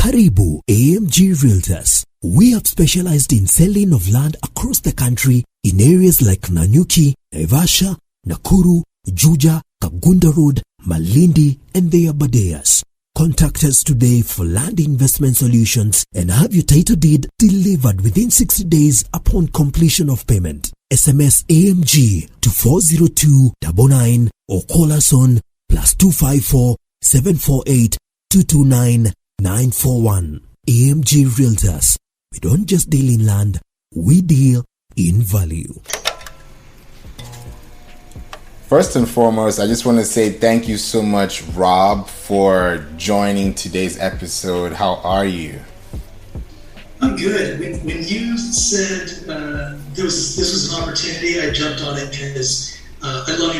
Karibu AMG Realtors. We have specialized in selling of land across the country in areas like Nanyuki, Naivasha, Nakuru, Juja, Kagunda Road, Malindi, and the Abadeas. Contact us today for land investment solutions and have your title deed delivered within 60 days upon completion of payment. SMS AMG to 40299 or call us on +254 748 229 941. AMG Realtors. We don't just deal in land, we deal in value. First and foremost, I just want to say thank you so much, Rob, for joining today's episode. How are you? I'm good. When you said this was an opportunity, I jumped on it because I love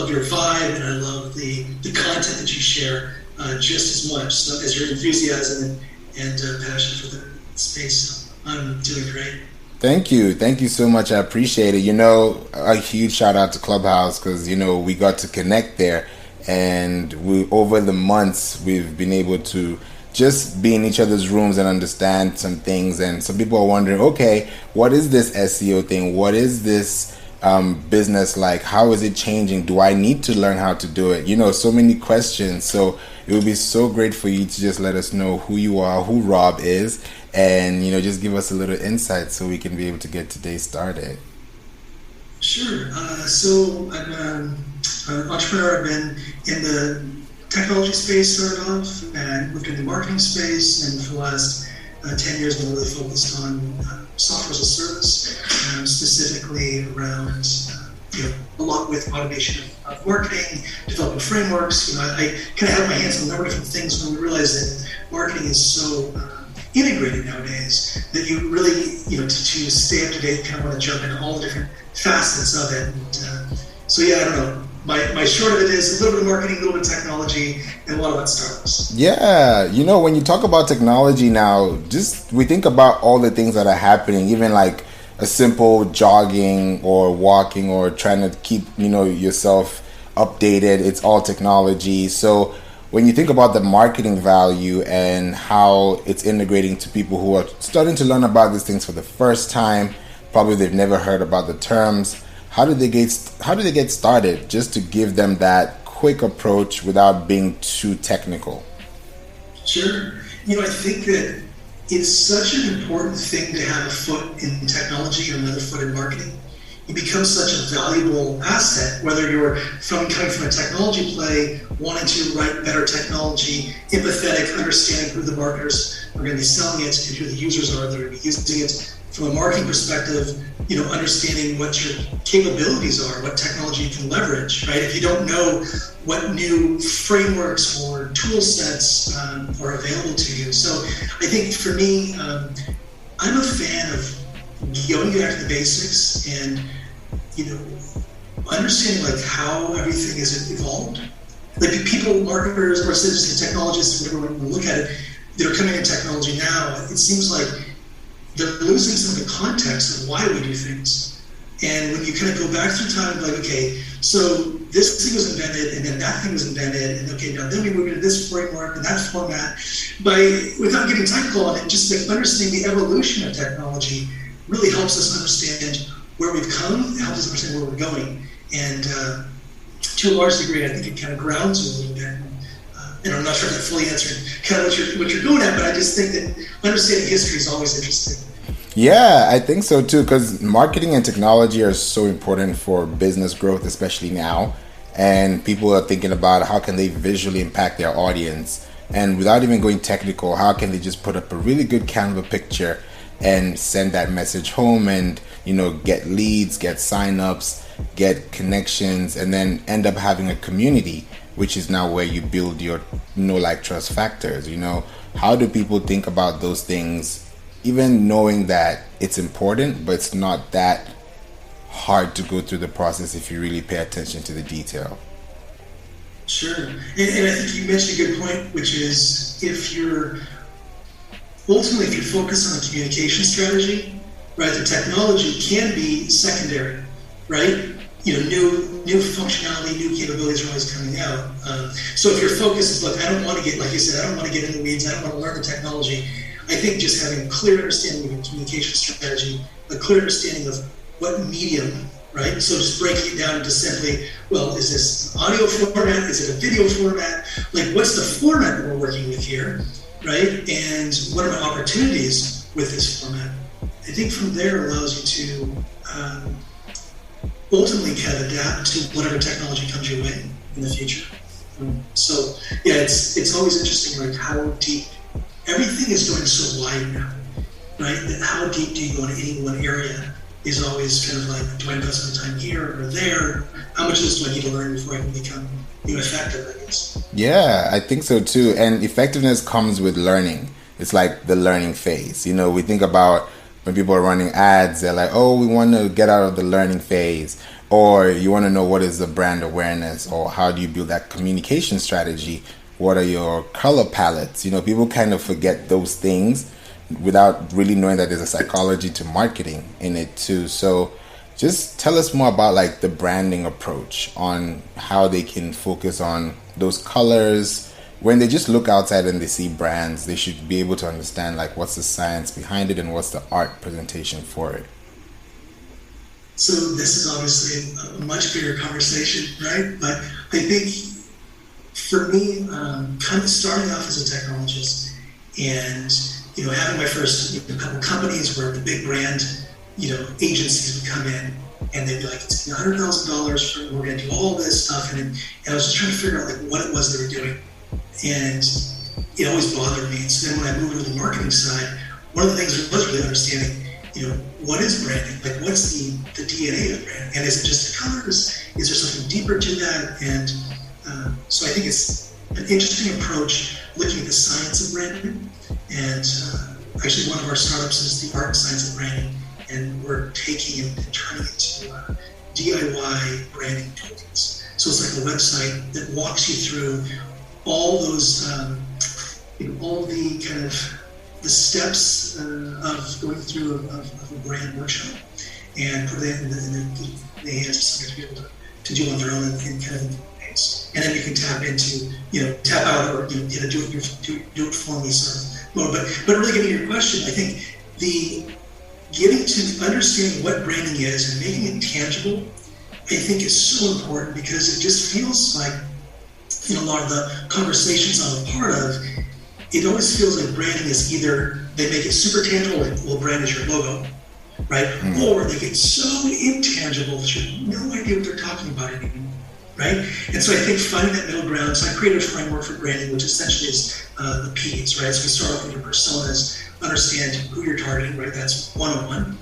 your vibe and I love the content that you share just as much. So as your enthusiasm and passion for the space, so I'm doing great. Thank you so much. I appreciate it. A huge shout out to Clubhouse because we got to connect there, and over the months we've been able to just be in each other's rooms and understand some things. And some people are wondering, okay, what is this SEO thing? What is this business like? How is it changing? Do I need to learn how to do it? So many questions. So it would be so great for you to just let us know who you are, who Rob is, and just give us a little insight so we can be able to get today started. Sure. So I'm an entrepreneur. I've been in the technology space started off and moved into the marketing space, and for the last 10 years I've been really focused on software as a service, specifically around a lot with automation of marketing, developing frameworks. I kind of have my hands on a number of different things when we realize that marketing is so integrated nowadays that you really, to stay up to date, kind of want to jump into all the different facets of it. And I don't know. My short of it is a little bit of marketing, a little bit of technology, and a lot about startups. Yeah, when you talk about technology now, we think about all the things that are happening, even like a simple jogging or walking or trying to keep, yourself updated. It's all technology. So when you think about the marketing value and how it's integrating to people who are starting to learn about these things for the first time, probably they've never heard about the terms. How do they get started, just to give them that quick approach without being too technical? Sure. I think that it's such an important thing to have a foot in technology and another foot in marketing. It becomes such a valuable asset, whether you're coming from a technology play, wanting to write better technology, empathetic, understanding who the marketers are going to be selling it and who the users are that are going to be using it. From a marketing perspective, understanding what your capabilities are, what technology you can leverage, right? If you don't know what new frameworks or tool sets are available to you. So I think for me, I'm a fan of going back to the basics and, understanding how everything has evolved. Like people, marketers, or citizens, technologists, whatever we look at it, that are coming in technology now, it seems like they're losing some of the context of why we do things. And when you kind of go back through time, okay, so this thing was invented, and then that thing was invented, and okay, now then we moved into this framework and that format. Without getting technical on it, just understanding the evolution of technology really helps us understand where we've come, helps us understand where we're going. And to a large degree, I think it kind of grounds you a little bit. And I'm not sure if that fully answered kind of what you're going at, but I just think that understanding history is always interesting. Yeah, I think so too, because marketing and technology are so important for business growth, especially now. And people are thinking about how can they visually impact their audience. And without even going technical, how can they just put up a really good Canva picture and send that message home and, get leads, get signups, get connections, and then end up having a community, which is now where you build your know, like, trust factors. How do people think about those things, even knowing that it's important, but it's not that hard to go through the process if you really pay attention to the detail? Sure. And I think you mentioned a good point, which is if you're focused on a communication strategy, right, the technology can be secondary, right? New new functionality, new capabilities are always coming out. So if your focus is, look, I don't want to get, like you said, I don't want to get in the weeds, I don't want to learn the technology. I think just having a clear understanding of your communication strategy, a clear understanding of what medium, right? So just breaking it down into simply, well, is this audio format? Is it a video format? Like, what's the format that we're working with here, right? And what are my opportunities with this format? I think from there allows you to ultimately kind of adapt to whatever technology comes your way in the future. So yeah, it's always interesting, like how deep everything is going so wide now, right? That how deep do you go in any one area is always kind of like, do I invest my time here or there? How much of this do I need to learn before I can become effective, I guess? Yeah, I think so too. And effectiveness comes with learning. It's like the learning phase. You know, we think about when people are running ads, they're like, oh, we want to get out of the learning phase. Or you want to know what is the brand awareness, or how do you build that communication strategy? What are your color palettes? You know, people kind of forget those things without really knowing that there's a psychology to marketing in it too. So just tell us more about like the branding approach on how they can focus on those colors. When they just look outside and they see brands, they should be able to understand like what's the science behind it and what's the art presentation for it. So this is obviously a much bigger conversation, right? But I think for me, kind of starting off as a technologist and, you know, having my first couple companies where the big brand, you know, agencies would come in and they'd be like, it's $100,000 we're going to do all this stuff. And I was just trying to figure out like what it was they were doing. And it always bothered me. So then when I moved to the marketing side, one of the things was really understanding, you know, what is branding? Like, what's the DNA of brand? And is it just the colors? Is there something deeper to that? And so I think it's an interesting approach looking at the science of branding. And actually, one of our startups is the art and science of branding. And we're taking and turning it into DIY branding tools. So it's like a website that walks you through all those, all the kind of the steps of going through of a brand workshop, and put it in the hands of somebody to be able to do on their own in kind of ways. And then you can tap into, tap out or do it for me sort of mode. But really getting to your question, I think getting to understanding what branding is and making it tangible, I think is so important, because it just feels like, a lot of the conversations I'm a part of, it always feels like branding is either they make it super tangible, like, well, brand is your logo, right? Mm-hmm. Or they get so intangible that you have no idea what they're talking about anymore, right? And so I think finding that middle ground, so I created a framework for branding, which essentially is the P's, right? So we start off with your personas, understand who you're targeting, right? That's 101.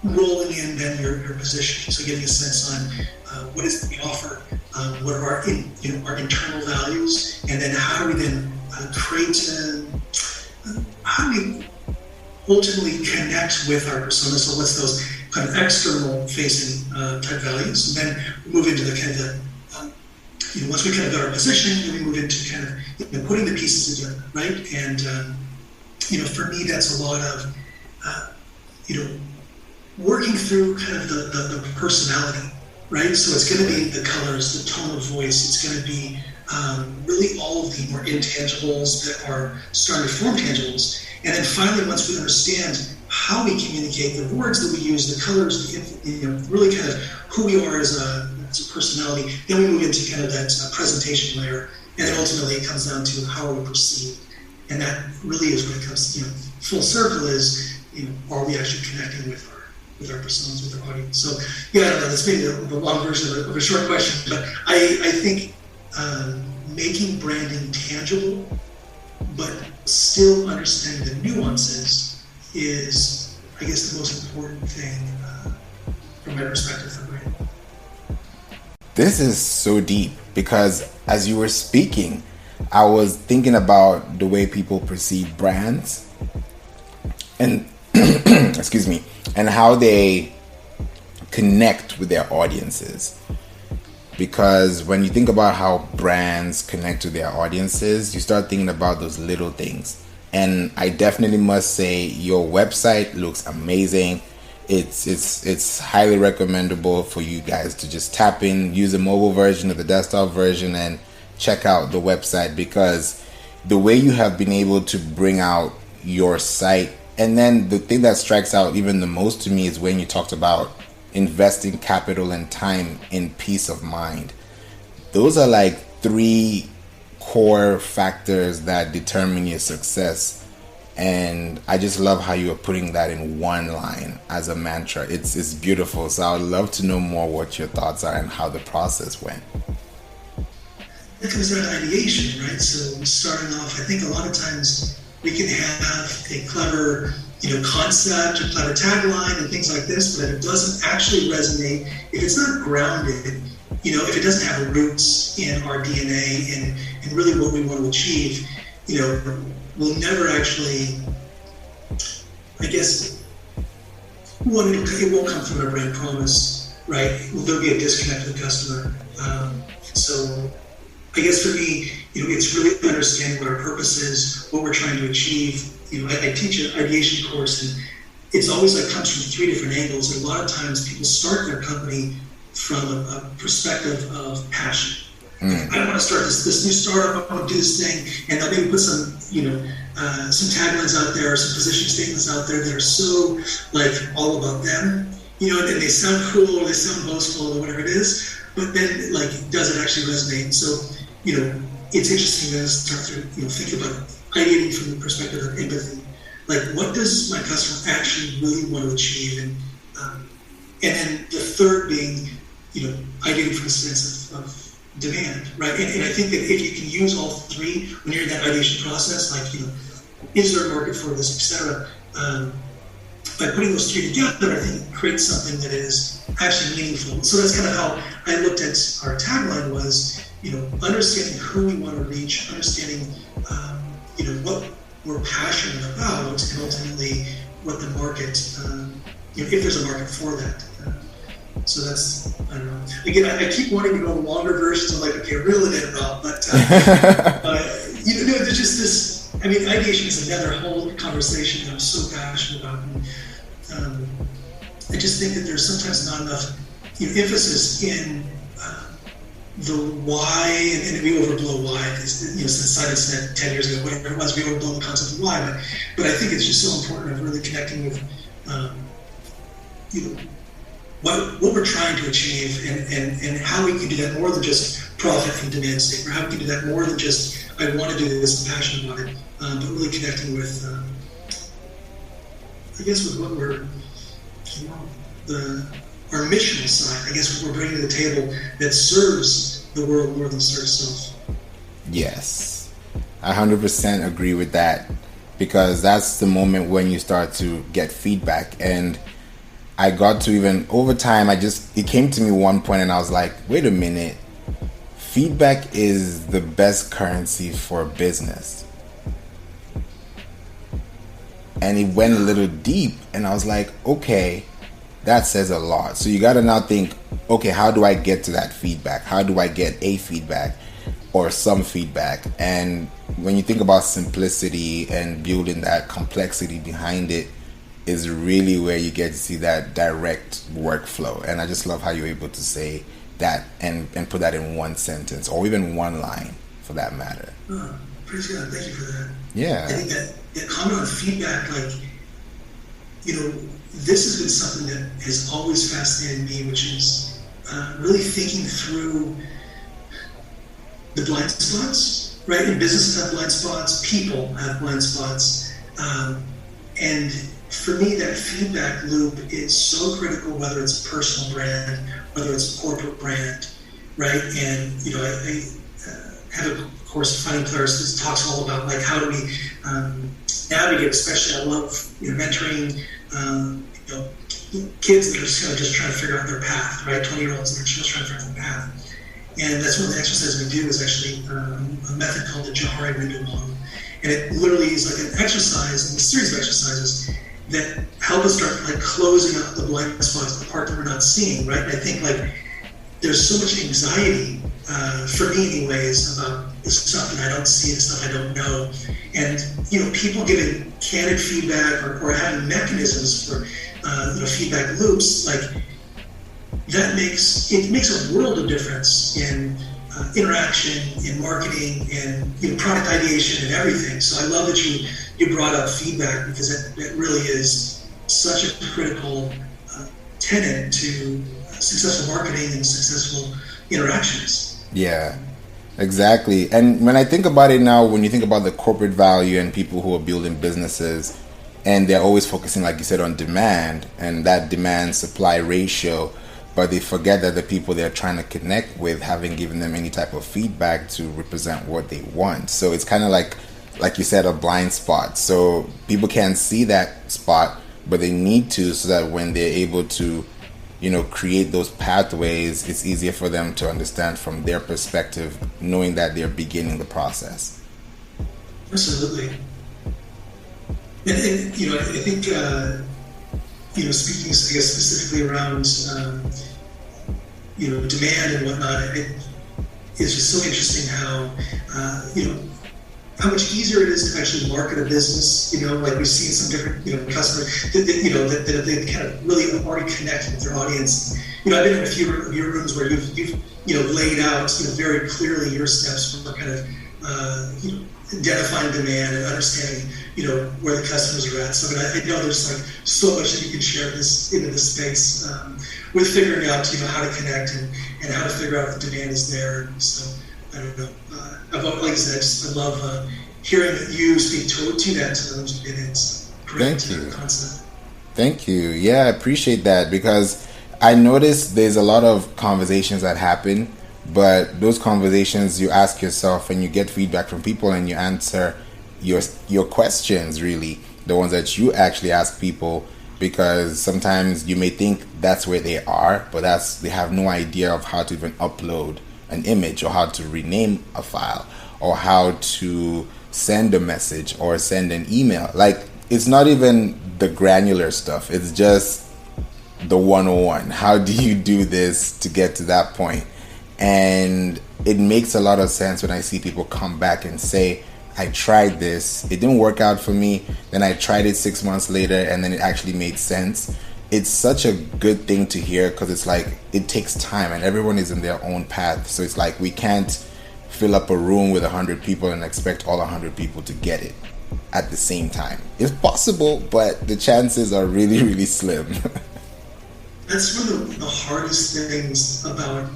Rolling in then your position, so getting a sense on what is it we offer, what are our internal values, and then how do we then how do we ultimately connect with our persona? So what's those kind of external facing type values, and then we move into the kind of the once we kind of got our position, then we move into kind of putting the pieces together, right? And for me, that's a lot of working through kind of the personality, right? So it's going to be the colors, the tone of voice. It's going to be really all of the more intangibles that are starting to form tangibles. And then finally, once we understand how we communicate, the words that we use, the colors, really kind of who we are as a personality, then we move into kind of that presentation layer. And then ultimately it comes down to how are we perceived. And that really is when it comes to, full circle is, are we actually connecting with our personas, with our audience? So, yeah, I don't know, that's maybe the long version of a short question, but I think making branding tangible, but still understanding the nuances is, I guess, the most important thing from my perspective for branding. This is so deep, because as you were speaking, I was thinking about the way people perceive brands and excuse me, and how they connect with their audiences. Because when you think about how brands connect to their audiences, you start thinking about those little things. And I definitely must say your website looks amazing. it's highly recommendable for you guys to just tap in, use the mobile version or the desktop version, and check out the website, because the way you have been able to bring out your site. And then the thing that strikes out even the most to me is when you talked about investing capital and time in peace of mind. Those are like 3 core factors that determine your success. And I just love how you are putting that in one line as a mantra. It's beautiful. So I would love to know more what your thoughts are and how the process went. It comes down to ideation, right? So starting off, I think a lot of times we can have a clever, concept, a clever tagline and things like this, but if it doesn't actually resonate, if it's not grounded, if it doesn't have roots in our DNA and really what we want to achieve, we'll never actually, I guess, it won't come from our brand promise, right? There'll be a disconnect with the customer. So I guess for me, it's really understanding what our purpose is, what we're trying to achieve. I teach an ideation course, and it's always comes from 3 different angles. And a lot of times people start their company from a perspective of passion. I want to start this new startup. I want to do this thing, and they'll maybe put some taglines out there, some position statements out there that are so all about them, and they sound cool or they sound boastful or whatever it is. But then, does it actually resonate? So, it's interesting to start to think about ideating from the perspective of empathy. What does my customer actually really want to achieve? And then the third being, ideating from a sense of demand, right? And I think that if you can use all 3 when you're in that ideation process, is there a market for this, etc. By putting those 3 together, I think it creates something that is actually meaningful. So that's kind of how I looked at our tagline was, understanding who we want to reach, understanding, what we're passionate about, and ultimately what the market, if there's a market for that. So that's, I don't know. Again, I keep wanting to go longer versions. I'm okay, reel it in, Rob. But, there's just this, ideation is another whole conversation that I'm so passionate about. And, I just think that there's sometimes not enough emphasis in the why, and we overblow why, because since Simon said 10 years ago, whatever it was, we overblow the concept of why. But I think it's just so important of really connecting with what we're trying to achieve, and how we can do that more than just profit and demand state, or how we can do that more than just I want to do this, I'm passionate about it, but really connecting with with what we're our missional side, I guess, what we're bringing to the table that serves the world more than serves self. Yes, I 100% agree with that, because that's the moment when you start to get feedback. And I got to, even over time, it came to me one point and I was like, wait a minute, feedback is the best currency for business. And it went a little deep, and I was like, okay, that says a lot. So you got to now think, okay, how do I get to that feedback? How do I get a feedback or some feedback? And when you think about simplicity and building that complexity behind it, is really where you get to see that direct workflow. And I just love how you're able to say that and put that in one sentence, or even one line for that matter. Oh, praise God. Thank you for that. Yeah. I think that comment on feedback, this has been something that has always fascinated me, which is really thinking through the blind spots, right? And businesses have blind spots, people have blind spots. And for me, that feedback loop is so critical, whether it's a personal brand, whether it's a corporate brand, right? And, I have a course, Finding Players, that talks all about how do we navigate, especially I love mentoring kids that are just trying to figure out their path, right? 20-year-olds that are just trying to figure out their path. And that's one of the exercises we do is actually a method called the Johari window model. And it literally is like an exercise, and a series of exercises that help us start closing out the blind spots, the part that we're not seeing, right? And I think there's so much anxiety, for me anyways, about the stuff that I don't see, the stuff I don't know. And, people giving candid feedback or having mechanisms for feedback loops, like that makes a world of difference in interaction, in marketing, and product ideation and everything. So I love that you brought up feedback, because that really is such a critical tenet to successful marketing and successful interactions. Yeah, exactly. And when I think about it now, when you think about the corporate value and people who are building businesses, and they're always focusing, like you said, on demand and that demand supply ratio, but they forget that the people they're trying to connect with haven't given them any type of feedback to represent what they want. So it's kind of like you said, a blind spot. So people can't see that spot, but they need to, so that when they're able to, create those pathways, it's easier for them to understand from their perspective, knowing that they're beginning the process. Absolutely. And I think, speaking, I guess, specifically around, demand and whatnot, it's just so interesting how much easier it is to actually market a business. Like we've seen some different, customers that they kind of really already connected with their audience. I've been in a few of your rooms where you've laid out, very clearly your steps for kind of, identifying demand and understanding, where the customers are at. So I know there's like so much that you can share into this space with figuring out, how to connect and how to figure out if the demand is there. So I don't know. Like I said, I love hearing that you speak to that to those who've been in. So great. Thank you. Concept. Thank you. Yeah, I appreciate that, because I noticed there's a lot of conversations that happen, but those conversations you ask yourself and you get feedback from people and you answer your questions, really, the ones that you actually ask people, because sometimes you may think that's where they are, but they have no idea of how to even upload an image, or how to rename a file, or how to send a message or send an email. Like, it's not even the granular stuff, it's just the 101. How do you do this to get to that point? And it makes a lot of sense when I see people come back and say, I tried this, it didn't work out for me, then I tried it 6 months later and then it actually made sense. It's such a good thing to hear, because it's like, it takes time and everyone is in their own path. So it's like, we can't fill up a room with 100 people and expect all 100 people to get it at the same time. It's possible, but the chances are really, really slim. That's one of the hardest things about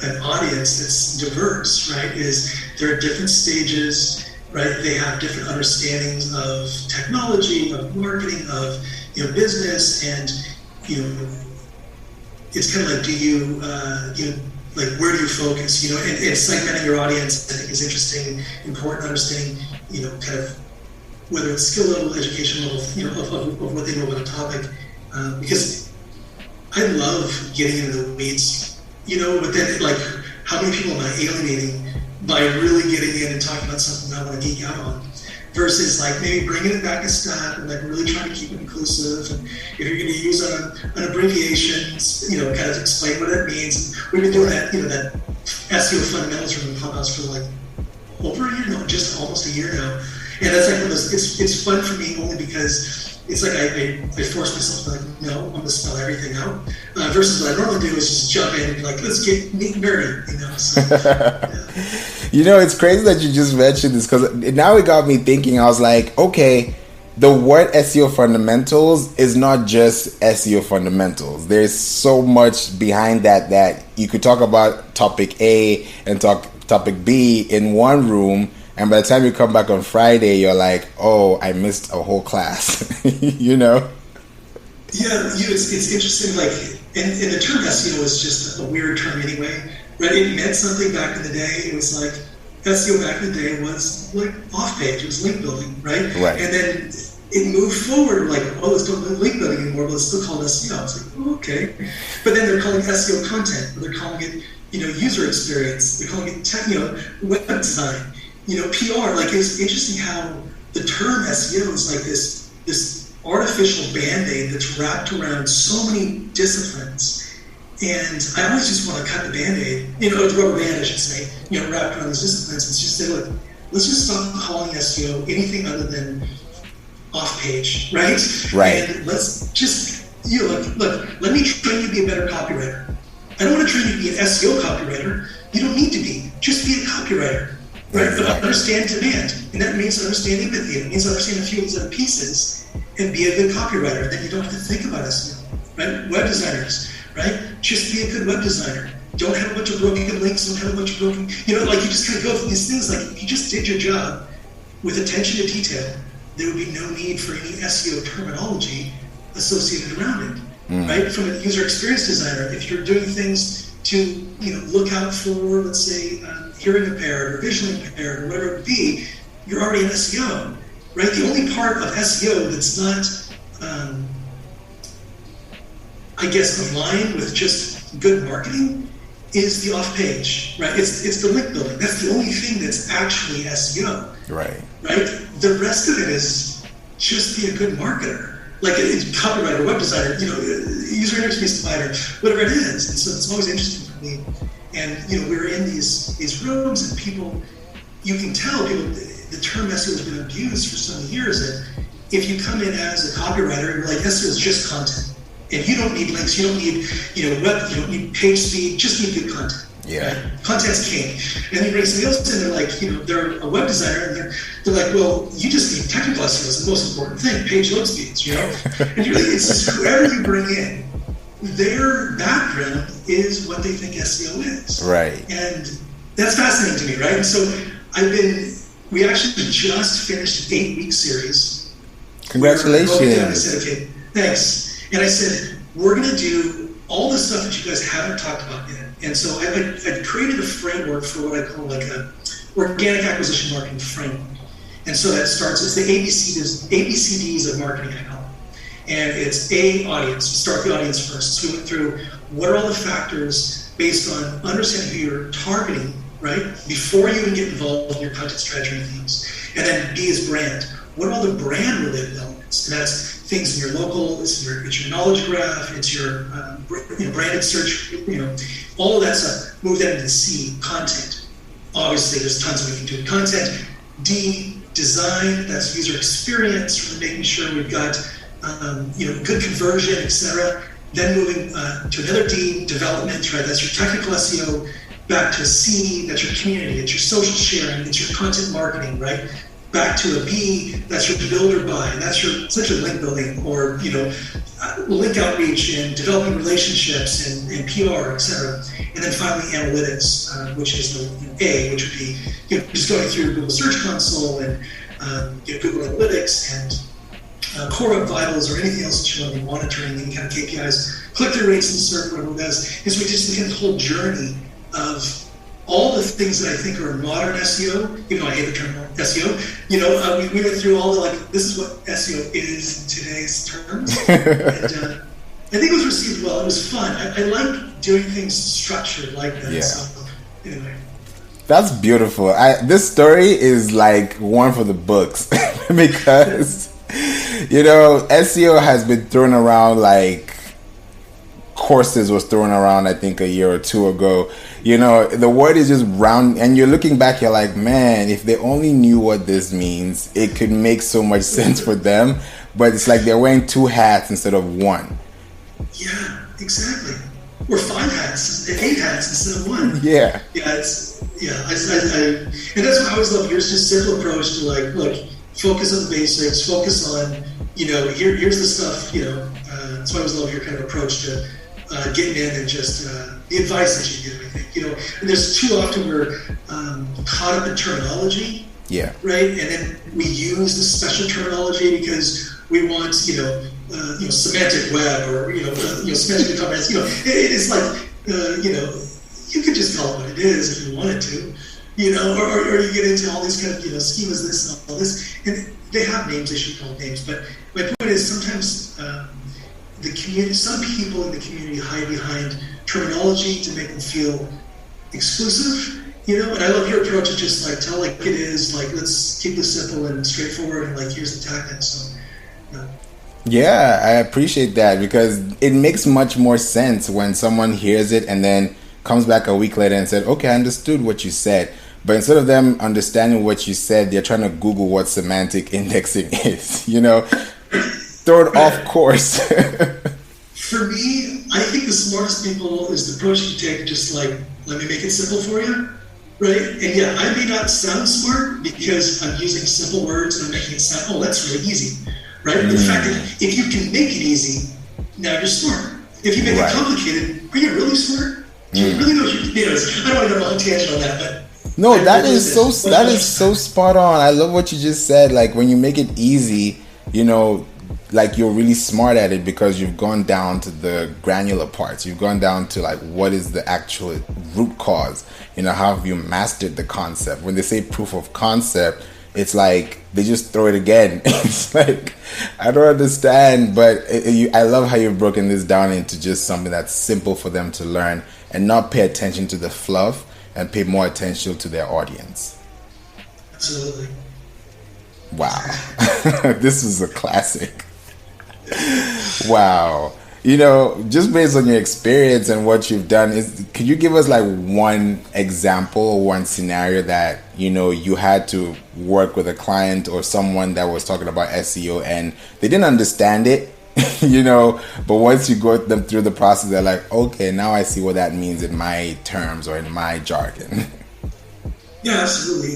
an audience that's diverse, right? Is there are different stages, right? They have different understandings of technology, of marketing, of business, and it's kind of like, like, where do you focus? And segmenting your audience, I think, is interesting, important, understanding, kind of whether it's skill level, education level, of what they know about a topic, because I love getting into the weeds, but then, like, how many people am I alienating by really getting in and talking about something I want to geek out on, versus like maybe bringing it back a step and like really trying to keep it inclusive. And if you're going to use an abbreviation, kind of explain what it means. And we've been doing that, that SEO fundamentals room in Clubhouse for like over a year, no, just almost a year now. And that's like one of those, it's fun for me only because it's like I force myself to like, no, I'm going to spell everything out. Versus what I normally do is just jump in and be like, let's get nerdy, So, yeah. It's crazy that you just mentioned this, because now it got me thinking. I was like, okay, the word SEO fundamentals is not just SEO fundamentals. There's so much behind that you could talk about topic A and topic B in one room, and by the time you come back on Friday, you're like, oh, I missed a whole class. Yeah, it's interesting. Like, and the term SEO is just a weird term anyway. Right? It meant something back in the day. It was like SEO back in the day was like off page. It was link building, right? And then it moved forward. Like, oh, let's don't do link building anymore, but it's still called SEO. It's like, oh, okay. But then they're calling SEO content, or they're calling it, user experience. They're calling it web design. PR. Like, it's interesting how the term SEO is like this artificial band-aid that's wrapped around so many disciplines. And I always just want to cut the band-aid, the rubber band, I should say, wrapped around those disciplines, and just say, look, let's just stop calling SEO anything other than off-page, right? Right. And let's just, look, let me train you to be a better copywriter. I don't want to train you to be an SEO copywriter. You don't need to be. Just be a copywriter, right? Exactly. But understand demand, and that means understand empathy. It means understand a few of these other pieces and be a good copywriter. Then you don't have to think about SEO, right? Web designers, right? Just be a good web designer. Don't have a bunch of broken links. Don't have a bunch of broken, like you just kind of go through these things. Like if you just did your job with attention to detail, there would be no need for any SEO terminology associated around it, right? From a user experience designer, if you're doing things to, look out for, let's say, hearing impaired or visually impaired or whatever it would be, you're already in SEO, right? The only part of SEO that's not, aligned with just good marketing is the off-page, right? It's the link building. That's the only thing that's actually SEO. Right. The rest of it is just be a good marketer, like a copywriter, web designer, user interface provider, whatever it is. And so it's always interesting for me. And we're in these rooms, and people, you can tell the term SEO has been abused for so many years. That if you come in as a copywriter, you're like, SEO is just content. And you don't need links, you don't need, web, you don't need page speed, just need good content. Yeah. Right? Content's king. And then you bring somebody else in, they're like, they're a web designer, and they're like, well, you just need technical SEO is the most important thing, page load speeds, And you're like, it's just whoever you bring in, their background is what they think SEO is. Right. And that's fascinating to me, right? And so we actually just finished an 8-week series. Congratulations. I said, okay, thanks. And I said, we're going to do all the stuff that you guys haven't talked about yet. And so I created a framework for what I call like a organic acquisition marketing framework. And so that starts, it's the ABCDs of marketing, I call it. And it's audience. Start the audience first. So we went through what are all the factors based on understanding who you're targeting, right? Before you even get involved in your content strategy and things. And then B is brand. What are all the brand related elements? And that's things in your local, it's your knowledge graph, it's your branded search, all of that stuff. Move that into C, content. Obviously, there's tons we can do with content. D, design, that's user experience, really making sure we've got good conversion, etc. Then moving to another D, development, right? That's your technical SEO. Back to a C, that's your community, it's your social sharing, it's your content marketing, right? Back to a B, that's your build or buy, and that's your essentially link building or link outreach and developing relationships and PR, etc. And then finally analytics, which is the A, which would be just going through Google Search Console and Google Analytics and Core Web Vitals or anything else that you want to be monitoring, any kind of KPIs, click-through rates and search, whatever it does. And so we just look at the whole journey of all the things that I think are modern SEO, even though I hate the term SEO, we went through all the, this is what SEO is in today's terms. And I think it was received well. It was fun. I like doing things structured like that. Yeah. So, anyway. That's beautiful. This story is like one for the books because, SEO has been thrown around like courses was thrown around, I think, a year or two ago. The word is just round, and you're looking back, you're like, man, if they only knew what this means, it could make so much sense for them. But it's like they're wearing 2 hats instead of 1. Yeah, exactly. Or 5 hats, 8 hats instead of 1. Yeah. Yeah, and that's what I always love. Yours just simple approach to look, focus on the basics, focus on, here's the stuff, that's why I always love your kind of approach to getting in and just the advice that you give, I think. And there's too often we're caught up in terminology, yeah, right? And then we use the special terminology because we want, semantic web or semantic comments. It's like you could just call it what it is if you wanted to, or you get into all these kind of schemas, this and all this, and they have names. They should call it names, but my point is sometimes. The community, some people in the community hide behind terminology to make them feel exclusive, and I love your approach of just tell like it is, let's keep this simple and straightforward and here's the tactics. So, yeah, I appreciate that because it makes much more sense when someone hears it and then comes back a week later and said, okay, I understood what you said. But instead of them understanding what you said, they're trying to Google what semantic indexing is, throw it off course. smartest people is the approach you take, just like, let me make it simple for you, right? And yeah, I may not sound smart because I'm using simple words and I'm making it sound, oh, that's really easy, right? But the fact that if you can make it easy, now you're smart. If you make it complicated, are you really smart? Do you really know what you're doing? I don't want to go on a tangent on that, but no, that is so spot on. I love what you just said. Like, when you make it easy, you know, like, you're really smart at it because you've gone down to the granular parts. You've gone down to, like, what is the actual root cause? You know, how have you mastered the concept? When they say proof of concept, it's like they just throw it again. It's like, I don't understand, but I love how you've broken this down into just something that's simple for them to learn and not pay attention to the fluff and pay more attention to their audience. Absolutely. Wow. This is a classic. Wow. You know, just based on your experience and what you've done, could you give us like one example or one scenario that, you know, you had to work with a client or someone that was talking about SEO and they didn't understand it, you know, but once you go them through the process, they're like, okay, now I see what that means in my terms or in my jargon. Yeah, absolutely.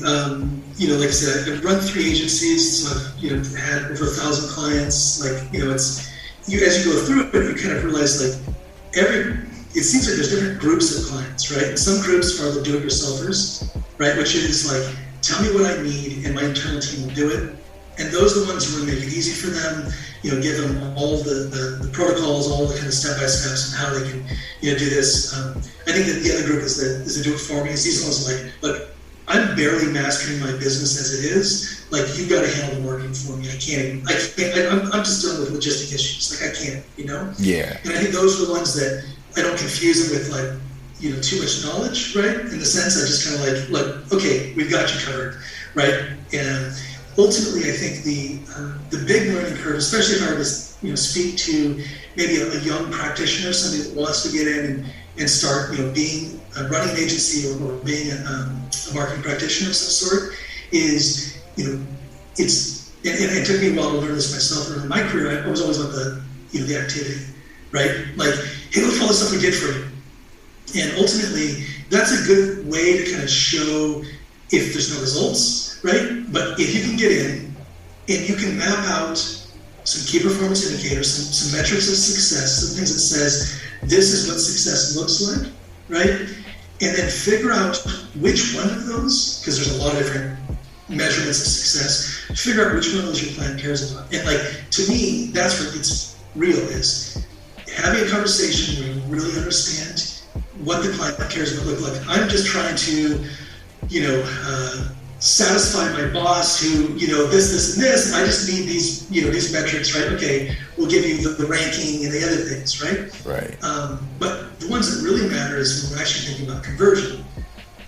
You know, like I said, I've run 3 agencies, so I've, you know, had over 1,000 clients. Like, you know, it's, as you go through it, you kind of realize, like, it seems like there's different groups of clients, right? Some groups are the do-it-yourselfers, right? Which is like, tell me what I need and my internal team will do it. And those are the ones who really make it easy for them, you know, give them all the protocols, all the kind of step-by-steps and how they can, you know, do this. I think that the other group is the do-it-for-me. These ones like, look, I'm barely mastering my business as it is. Like, you've got to handle the marketing for me. I'm just dealing with logistic issues. Like, I can't, you know? Yeah. And I think those are the ones that I don't confuse them with, like, you know, too much knowledge, right? In the sense, I just kind of like, look, okay, we've got you covered, right? And ultimately, I think the big learning curve, especially if I were to, you know, speak to maybe a young practitioner, somebody that wants to get in and start, you know, being running an agency or being a marketing practitioner of some sort, is, you know, it's, and it took me a while to learn this myself. Early in my career, I was always about the activity, right? Like, hey, look at all the stuff we did for you. And ultimately, that's a good way to kind of show if there's no results, right? But if you can get in and you can map out some key performance indicators, some metrics of success, some things that says, this is what success looks like, right? And then figure out which one of those, because there's a lot of different measurements of success, figure out which one of those your client cares about. And, like, to me, that's what it's real, is having a conversation where you really understand what the client cares about. Look, I'm just trying to, you know, satisfy my boss who, you know, this, and this, and I just need these, you know, these metrics, right? Okay, we'll give you the ranking and the other things, right? Right. But the ones that really matter is when we're actually thinking about conversion,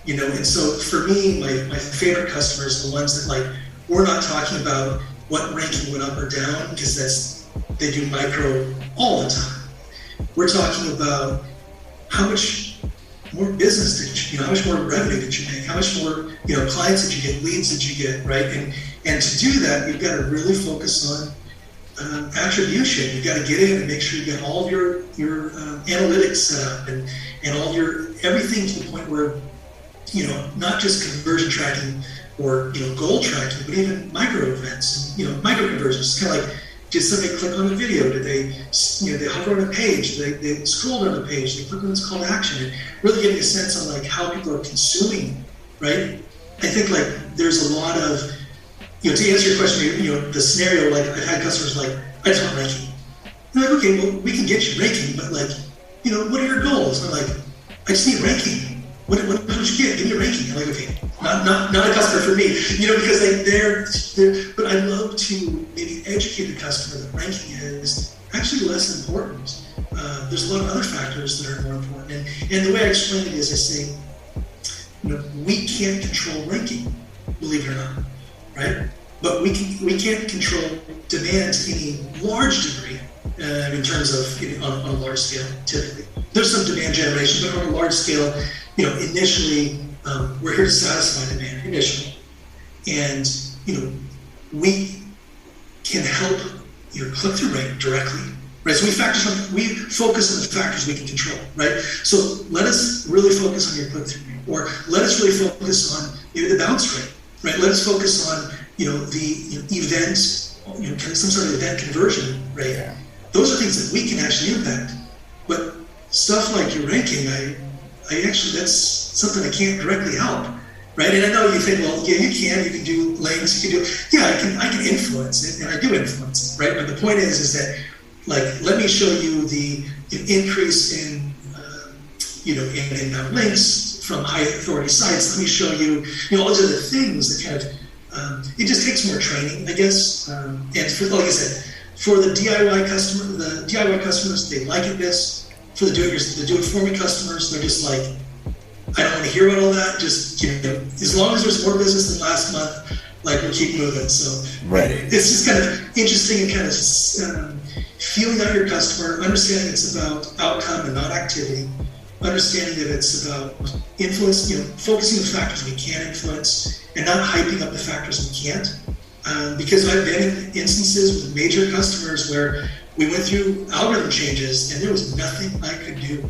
you know. And so for me, my favorite customers are the ones that, like, we're not talking about what ranking went up or down, because they do micro all the time. We're talking about how much more business did you know, how much more revenue did you make? How much more, you know, clients did you get, leads did you get, right? And to do that, you've got to really focus on attribution. You've got to get in and make sure you get all of your analytics set up and all your everything to the point where, you know, not just conversion tracking or, you know, goal tracking, but even micro events, and, you know, micro conversions. It's kind of like, did somebody click on a video? Did they, you know, they hover on a page? They scroll down the page? They click on this call to action? And really getting a sense on, like, how people are consuming, right? I think, like, there's a lot of, you know, to answer your question, you know, the scenario, like, I've had customers like, I just want ranking. And I'm like, okay, well, we can get you ranking, but, like, you know, what are your goals? And I'm like, I just need ranking. What would you get? Give me a ranking. I'm like, okay, not a customer for me, you know, because they're but I love to maybe educate the customer that ranking is actually less important. There's a lot of other factors that are more important. And the way I explain it is, I say, you know, we can't control ranking, believe it or not, right? But we can't control demand to any large degree in terms of, you know, on a large scale, typically. There's some demand generation, but on a large scale, you know, initially, we're here to satisfy demand initially. And, you know, we can help your click-through rate directly, right? So we focus on the factors we can control, right? So let us really focus on your click-through rate, or let us really focus on the bounce rate, right? Let us focus on the event, kind of some sort of event conversion rate. Yeah. Those are things that we can actually impact. But stuff like your ranking, I actually, that's something I can't directly help, right? And I know you think, well, yeah, you can do links, you can do, yeah, I can influence it, and I do influence it, right? But the point is that, like, let me show you the increase in, in links from high authority sites. Let me show you, all those other things that kind of, it just takes more training, I guess. And for, like I said, for the DIY customers, they like it best. For the do-it-for-me customers, they're just like, I don't want to hear about all that. Just, as long as there's more business than last month, like, we'll keep moving. So right. It's just kind of interesting and kind of feeling out your customer, understanding it's about outcome and not activity, understanding that it's about influence, focusing on the factors we can influence and not hyping up the factors we can't. Because I've been in instances with major customers where we went through algorithm changes and there was nothing I could do,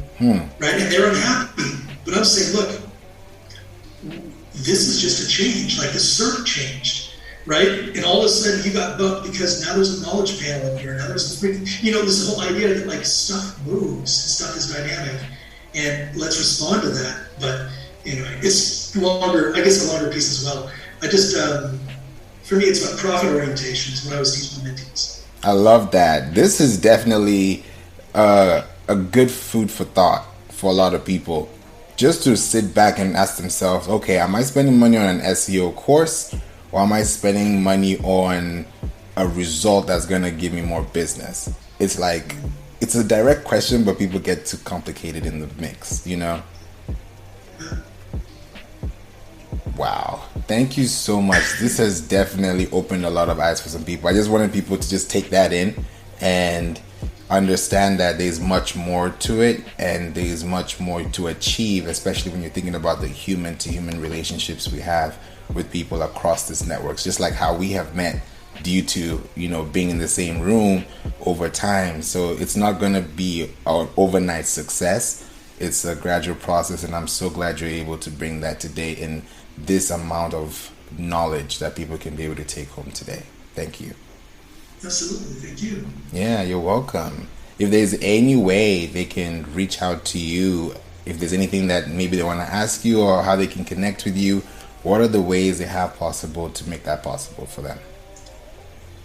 right? And they're unhappy. But I'm saying, look, this is just a change, like the SERP changed, right? And all of a sudden you got bumped because now there's a knowledge panel in here. Now there's this whole idea that, like, stuff moves, stuff is dynamic, and let's respond to that. But anyway, it's longer, I guess a longer piece as well. I just, for me, it's about profit orientation is what I was teaching my mentees. I love that. This is definitely a good food for thought for a lot of people. Just to sit back and ask themselves, okay, am I spending money on an SEO course, or am I spending money on a result that's going to give me more business? It's like, it's a direct question, but people get too complicated in the mix, Wow. Thank you so much. This has definitely opened a lot of eyes for some people. I just wanted people to just take that in and understand that there's much more to it, and there's much more to achieve, especially when you're thinking about the human-to-human relationships we have with people across this networks, just like how we have met due to, being in the same room over time. So it's not going to be an overnight success. It's a gradual process, and I'm so glad you're able to bring that today in this amount of knowledge that people can be able to take home today. Thank you. Absolutely. Thank you. Yeah, you're welcome. If there's any way they can reach out to you, if there's anything that maybe they want to ask you or how they can connect with you, what are the ways they have possible to make that possible for them?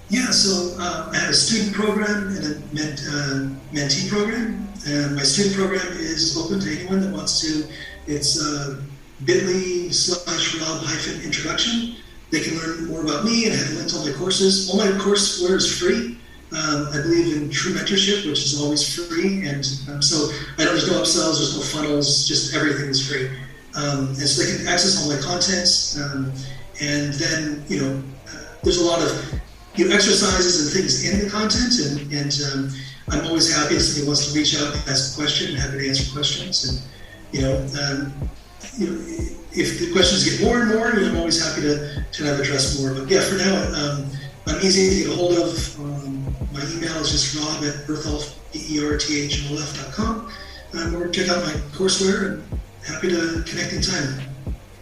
Yeah, so I have a student program and a mentee program. And my student program is open to anyone that wants to. It's bit.ly/Rob-introduction. They can learn more about me and have links to all my courses. All my courseware is free. I believe in true mentorship, which is always free. And so there's no upsells, there's no funnels, just everything is free. And so they can access all my contents. And then, there's a lot of exercises and things in the content. And I'm always happy if somebody wants to reach out and ask a question, and happy to answer questions. And, if the questions get more and more, I'm always happy to address more. But yeah, for now, I'm easy to get a hold of. My email is just rob@Bertholf, BERTHOLF.com. Or check out my courseware, and happy to connect in time.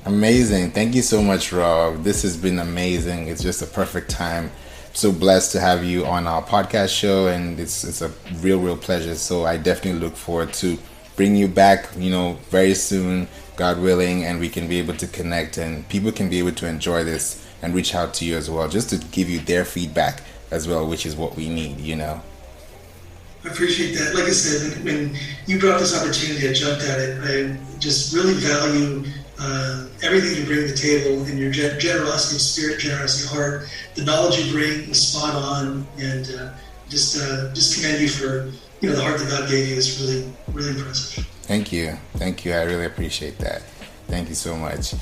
Amazing. Thank you so much, Rob. This has been amazing. It's just a perfect time. So blessed to have you on our podcast show, and it's a real pleasure. So I definitely look forward to bringing you back, very soon, God willing, and we can be able to connect, and people can be able to enjoy this and reach out to you as well, just to give you their feedback as well, which is what we need, I appreciate that. Like I said, when you brought this opportunity, I jumped at it. I just really value everything you bring to the table, and your generosity of spirit, generosity of heart. The knowledge you bring is spot on, and just commend you for the heart that God gave you. Is really impressive. Thank you. I really appreciate that. Thank you so much.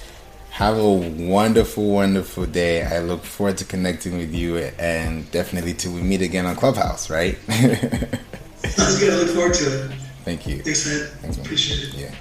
Have a wonderful day. I look forward to connecting with you, and definitely till we meet again on Clubhouse, right? Sounds good. I look forward to it. Thank you. Thanks, man. Thanks, man. Appreciate it. Yeah.